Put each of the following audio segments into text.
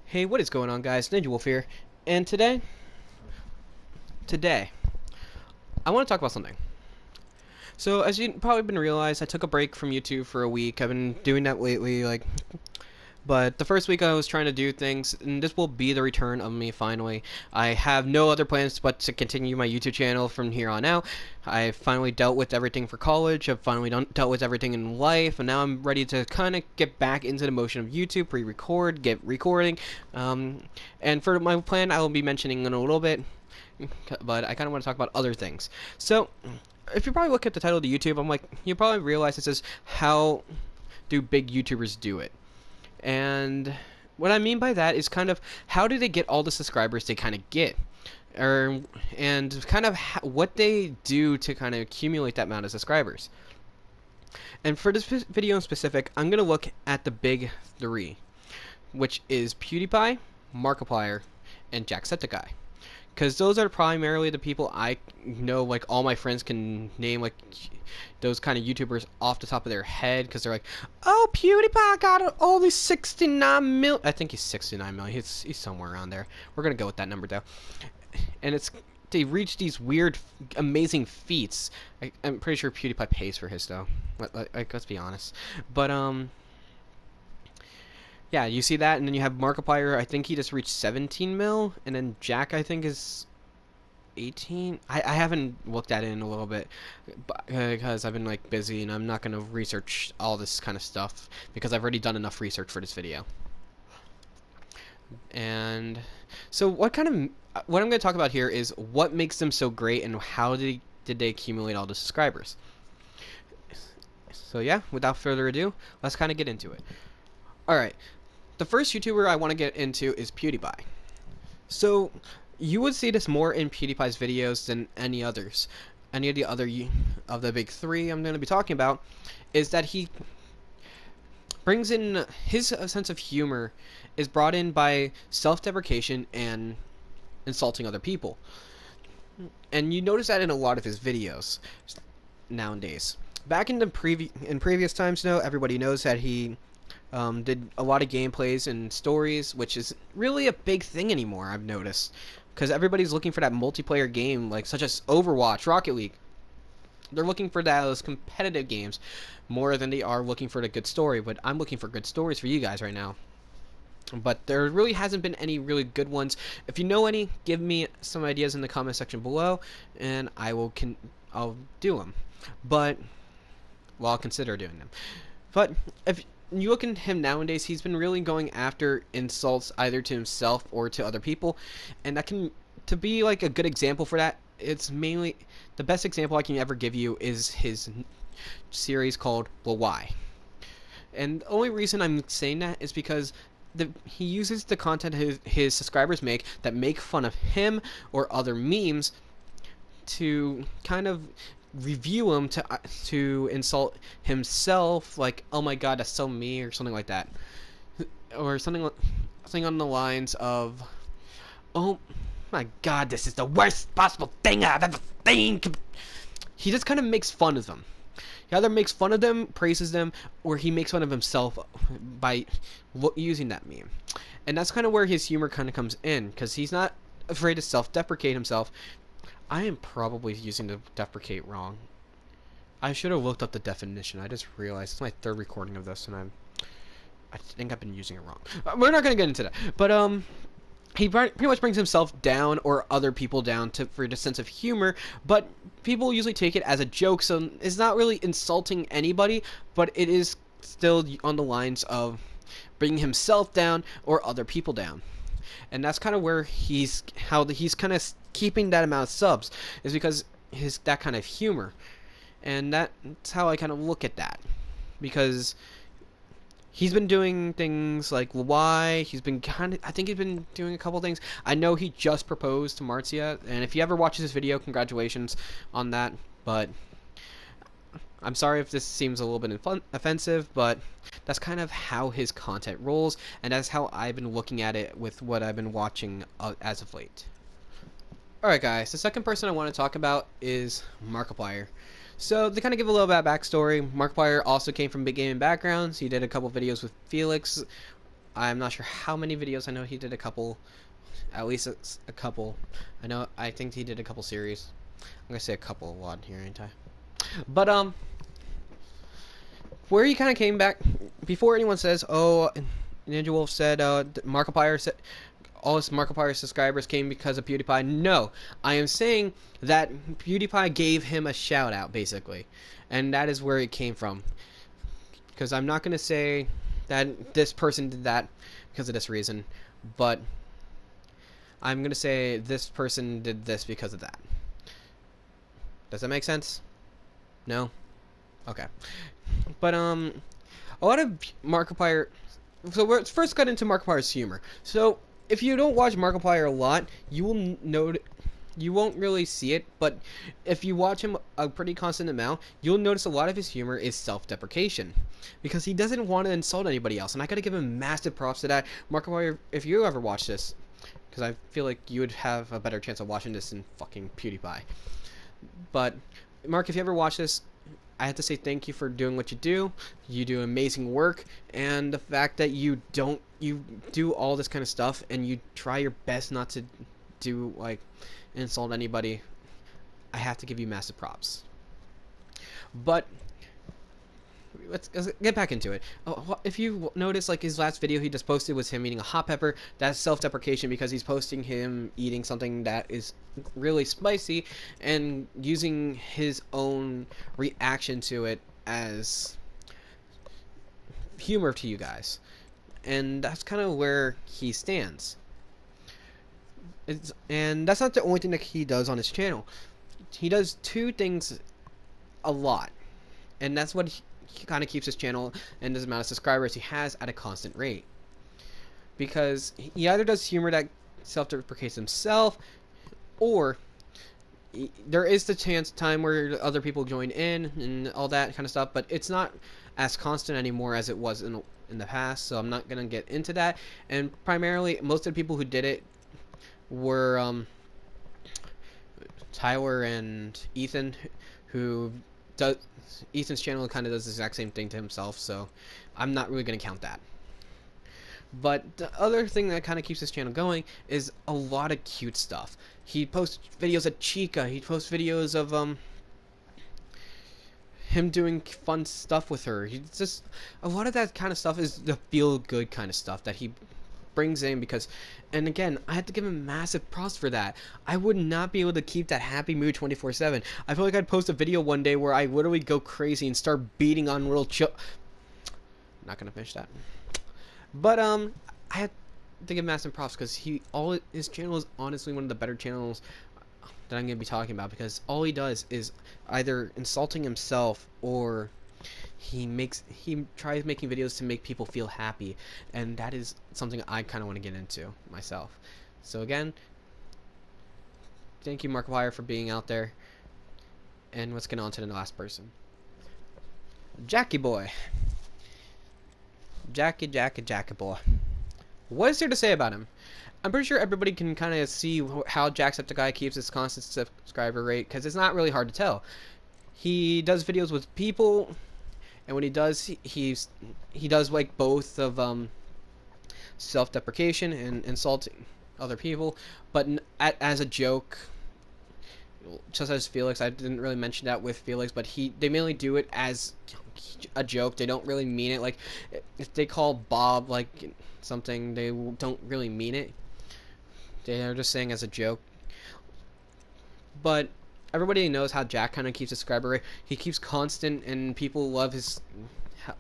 Hey, what is going on, guys? Ninja Wolf here, and today, I want to talk about something. So, as you probably been realized, I took a break from YouTube for a week. I've been doing that lately, but the first week I was trying to do things, and this will be the return of me finally. I have no other plans but to continue my YouTube channel from here on out. I finally dealt with everything for college. I've finally dealt with everything in life, and now I'm ready to kind of get back into the motion of YouTube, pre-record, get recording. And for my plan, I will be mentioning in a little bit, but I kind of want to talk about other things. So, if you probably look at the title of the YouTube, you probably realize it says, how do big YouTubers do it? And what I mean by that is kind of how do they get all the subscribers they kind of get, and kind of what they do to kind of accumulate that amount of subscribers. And for this video in specific, I'm gonna look at the big three, which is PewDiePie, Markiplier, and Jacksepticeye. Because those are primarily the people I know, like all my friends can name, like those kind of YouTubers off the top of their head, because they're like, oh, PewDiePie got only 69 mil. I think he's 69 million. He's somewhere around there. We're gonna go with that number though. And they reach these weird, amazing feats. I'm pretty sure PewDiePie pays for his though. Let's be honest. But yeah, you see that, and then you have Markiplier. I think he just reached 17 mil, and then Jack, I think, is 18. I haven't looked at it in a little bit because I've been like busy, and I'm not gonna research all this kind of stuff because I've already done enough research for this video. And so what I'm gonna talk about here is what makes them so great and how did they accumulate all the subscribers. So yeah, without further ado, let's kind of get into it. Alright, the first YouTuber I want to get into is PewDiePie. So, you would see this more in PewDiePie's videos than any others. Any of the other of the big three I'm going to be talking about is that he brings in his sense of humor is brought in by self-deprecation and insulting other people. And you notice that in a lot of his videos nowadays. Back in previous times, though, everybody knows that he did a lot of gameplays and stories, which is really a big thing anymore, I've noticed. Because everybody's looking for that multiplayer game, like such as Overwatch, Rocket League. They're looking for those competitive games more than they are looking for the good story. But I'm looking for good stories for you guys right now. But there really hasn't been any really good ones. If you know any, give me some ideas in the comment section below, and I'll do them. But I'll consider doing them. But if you look at him nowadays, he's been really going after insults either to himself or to other people, and to be like a good example for that, it's mainly the best example I can ever give you is his series called Well Why. And the only reason I'm saying that is because he uses the content his subscribers make that make fun of him or other memes to kind of review him to insult himself, like, oh my god, that's so me, or something like that, or something on the lines of, oh my god, this is the worst possible thing I've ever seen. He just kind of makes fun of them. He either makes fun of them, praises them, or he makes fun of himself by using that meme. And that's kind of where his humor kind of comes in, because he's not afraid to self-deprecate himself. I am probably using the deprecate wrong. I should have looked up the definition. I just realized it's my third recording of this, and I think I've been using it wrong. We're not gonna get into that. But he pretty much brings himself down or other people down for the sense of humor. But people usually take it as a joke, so it's not really insulting anybody. But it is still on the lines of bringing himself down or other people down. And that's kind of where he's kind of keeping that amount of subs, is because that kind of humor. And that's how I kind of look at that, because he's been doing things like why he's been I think he's been doing a couple things. I know he just proposed to Marzia, and if he ever watches this video, congratulations on that. But I'm sorry if this seems a little bit offensive, but that's kind of how his content rolls, and that's how I've been looking at it with what I've been watching as of late. Alright guys, the second person I want to talk about is Markiplier. So to kind of give a little bit of backstory, Markiplier also came from big gaming backgrounds. He did a couple videos with Felix I'm not sure how many videos. I know he did a couple, at least a couple. I think he did a couple series. I'm gonna say a couple a lot here, ain't I? But where he kind of came back before anyone says, "Oh, Ninja Wolf said Markiplier said all his Markiplier subscribers came because of PewDiePie." No, I am saying that PewDiePie gave him a shout out, basically, and that is where it came from. Because I'm not gonna say that this person did that because of this reason, but I'm gonna say this person did this because of that. Does that make sense? No? Okay. But a lot of Markiplier. So let's first get into Markiplier's humor. So if you don't watch Markiplier a lot, you will note you won't really see it. But if you watch him a pretty constant amount, you'll notice a lot of his humor is self-deprecation, because he doesn't want to insult anybody else. And I gotta give him massive props to that. Markiplier, if you ever watch this, because I feel like you would have a better chance of watching this than fucking PewDiePie. But Mark, if you ever watch this, I have to say thank you for doing what you do. You do amazing work, and the fact that you do all this kind of stuff and you try your best not to do like insult anybody, I have to give you massive props. But let's get back into it. If you notice, like his last video he just posted was him eating a hot pepper. That's self-deprecation because he's posting him eating something that is really spicy and using his own reaction to it as humor to you guys. And that's kind of where he stands. And that's not the only thing that he does on his channel. He does two things a lot, and that's what he kind of keeps his channel and the amount of subscribers he has at a constant rate. Because he either does humor that self-deprecates himself, or there is the time where other people join in and all that kind of stuff, but it's not as constant anymore as it was in the past, so I'm not gonna get into that. And primarily, most of the people who did it were Tyler and Ethan, who does Ethan's channel kind of does the exact same thing to himself, so I'm not really going to count that. But the other thing that kind of keeps his channel going is a lot of cute stuff. He posts videos of Chica. He posts videos of him doing fun stuff with her. He just a lot of that kind of stuff is the feel good kind of stuff that he brings in, because, and again, I have to give him massive props for that. I would not be able to keep that happy mood 24/7. I feel like I'd post a video one day where I literally go crazy and start beating on little not gonna finish that. But I have to give massive props because his channel is honestly one of the better channels that I'm gonna be talking about, because all he does is either insulting himself or he tries making videos to make people feel happy, and that is something I kind of want to get into myself. So again, thank you Markiplier for being out there, and let's get on to the last person. Jackie boy. Jackie boy. What is there to say about him? I'm pretty sure everybody can kind of see how Jacksepticeye keeps his constant subscriber rate, because it's not really hard to tell. He does videos with people, and when he does, he does like both of self-deprecation and insulting other people, but as a joke, just as Felix. I didn't really mention that with Felix, but they mainly do it as a joke. They don't really mean it. Like if they call Bob like something, they don't really mean it. They're just saying as a joke. But everybody knows how Jack kind of keeps his subscriber rate. He keeps constant, and people loves his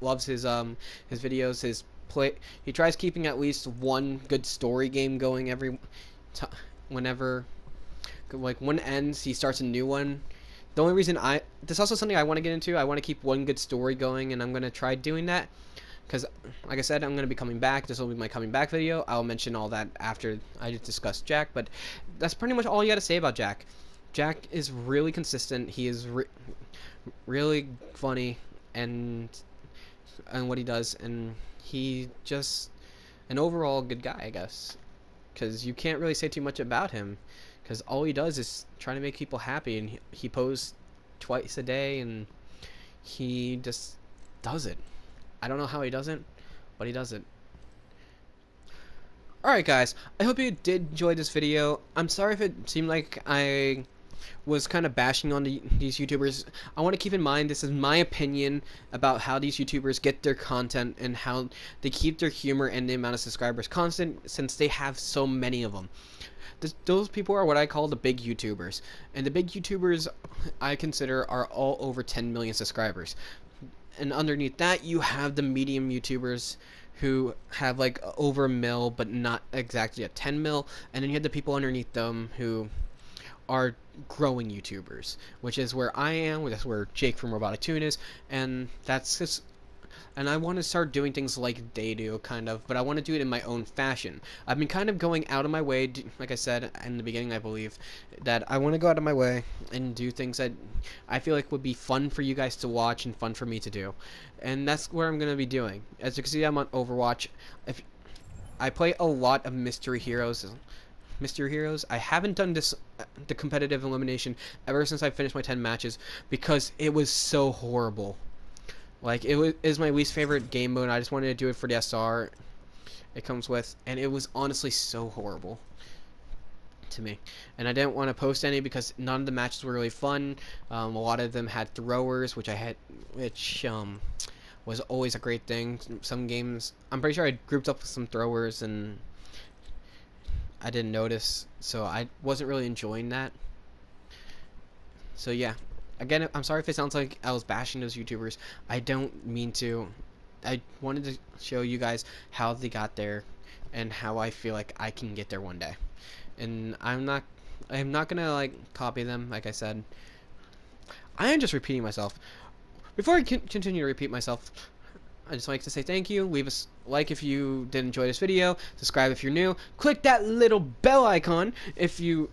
videos. His play. He tries keeping at least one good story game going whenever like one ends, he starts a new one. The only reason this is also something I want to get into. I want to keep one good story going, and I'm gonna try doing that. Because, like I said, I'm going to be coming back. This will be my coming back video. I'll mention all that after I discuss Jack. But that's pretty much all you got to say about Jack. Jack is really consistent. He is really funny and what he does. And he just an overall good guy, I guess. Because you can't really say too much about him. Because all he does is try to make people happy. And he posts twice a day. And he just does it. I don't know how he doesn't, but he does it. Alright guys, I hope you did enjoy this video. I'm sorry if it seemed like I was kind of bashing on these YouTubers. I want to keep in mind this is my opinion about how these YouTubers get their content and how they keep their humor and the amount of subscribers constant since they have so many of them. Those people are what I call the big YouTubers. And the big YouTubers I consider are all over 10 million subscribers. And underneath that you have the medium YouTubers who have like over a mil but not exactly at 10 mil, and then you have the people underneath them who are growing YouTubers, which is where I am, that's where Jake from Robotic Toon is, and that's just, and I want to start doing things like they do, kind of, but I want to do it in my own fashion. I've been kind of going out of my way, like I said in the beginning, I believe, that I want to go out of my way and do things that I feel like would be fun for you guys to watch and fun for me to do. And that's where I'm going to be doing. As you can see, I'm on Overwatch. I play a lot of Mystery Heroes. I haven't done this the competitive elimination ever since I finished my 10 matches because it was so horrible. Like, is my least favorite game mode. I just wanted to do it for the SR it comes with, and it was honestly so horrible to me. And I didn't want to post any because none of the matches were really fun. A lot of them had throwers, which was always a great thing. Some games, I'm pretty sure I grouped up with some throwers and I didn't notice, so I wasn't really enjoying that. So yeah, again, I'm sorry if it sounds like I was bashing those YouTubers. I don't mean to. I wanted to show you guys how they got there and how I feel like I can get there one day. And I'm not gonna like copy them, like I said. I am just repeating myself. Before I continue to repeat myself, I just like to say thank you. Leave us a like if you did enjoy this video. Subscribe if you're new. Click that little bell icon if you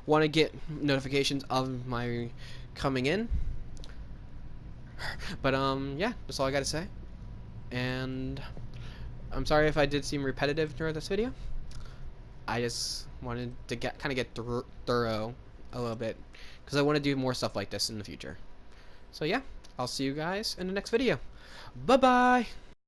want to get notifications of my coming in. But yeah, that's all I gotta say. And I'm sorry if I did seem repetitive during this video. I just wanted to get thorough a little bit because I want to do more stuff like this in the future. So yeah, I'll see you guys in the next video. Bye bye.